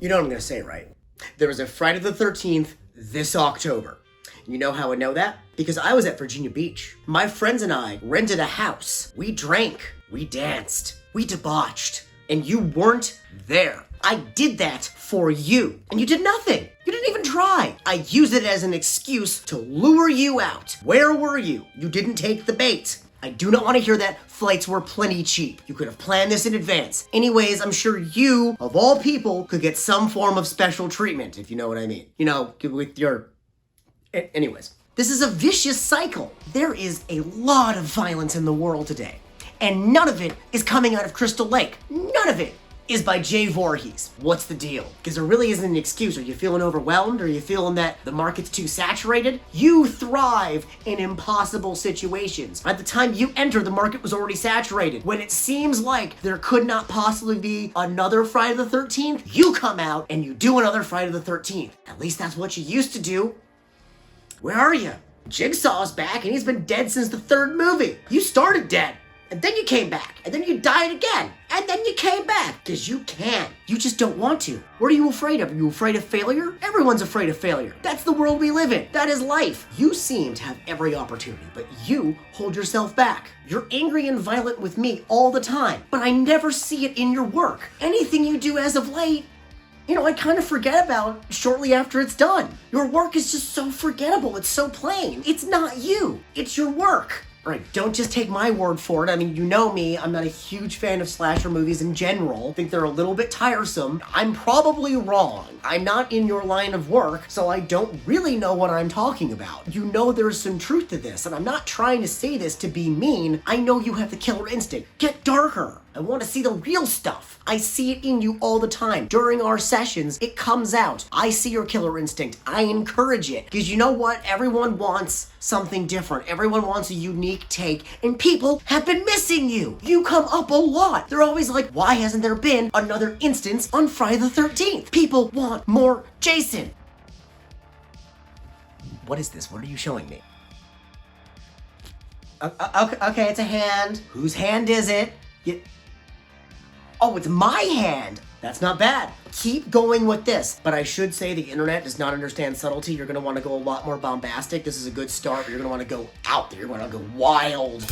You know what I'm gonna say, right? There was a Friday the 13th this October. You know how I know that? Because I was at Virginia Beach. My friends and I rented a house. We drank, we danced, we debauched, and you weren't there. I did that for you, and you did nothing. You didn't even try. I used it as an excuse to lure you out. Where were you? You didn't take the bait. I do not want to hear that flights were plenty cheap. You could have planned this in advance. Anyways, I'm sure you, of all people, could get some form of special treatment, if you know what I mean. You know, with your... Anyways, this is a vicious cycle. There is a lot of violence in the world today, and none of it is coming out of Crystal Lake. None of it is by Jay Voorhees. What's the deal? Because there really isn't an excuse. Are you feeling overwhelmed? Are you feeling that the market's too saturated? You thrive in impossible situations. By the time you enter, the market was already saturated. When it seems like there could not possibly be another Friday the 13th, you come out and you do another Friday the 13th. At least that's what you used to do. Where are you? Jigsaw's back and he's been dead since the third movie. You started dead. And then you came back, and then you died again, and then you came back, because you can. You just don't want to. What are you afraid of? Are you afraid of failure? Everyone's afraid of failure. That's the world we live in. That is life. You seem to have every opportunity, but you hold yourself back. You're angry and violent with me all the time, but I never see it in your work. Anything you do as of late, I kind of forget about shortly after it's done. Your work is just so forgettable. It's so plain. It's not you. It's your work. All right, don't just take my word for it. I mean, you know me, I'm not a huge fan of slasher movies in general. I think they're a little bit tiresome. I'm probably wrong. I'm not in your line of work, so I don't really know what I'm talking about. You know there's some truth to this, and I'm not trying to say this to be mean. I know you have the killer instinct. Get darker. I want to see the real stuff. I see it in you all the time. During our sessions, it comes out. I see your killer instinct. I encourage it. Because you know what? Everyone wants something different. Everyone wants a unique take. And people have been missing you. You come up a lot. They're always like, why hasn't there been another instance on Friday the 13th? People want more Jason. What is this? What are you showing me? Okay, it's a hand. Whose hand is it? Oh, it's my hand. That's not bad. Keep going with this. But I should say the internet does not understand subtlety. You're going to want to go a lot more bombastic. This is a good start, but you're going to want to go out there. You're going to go wild.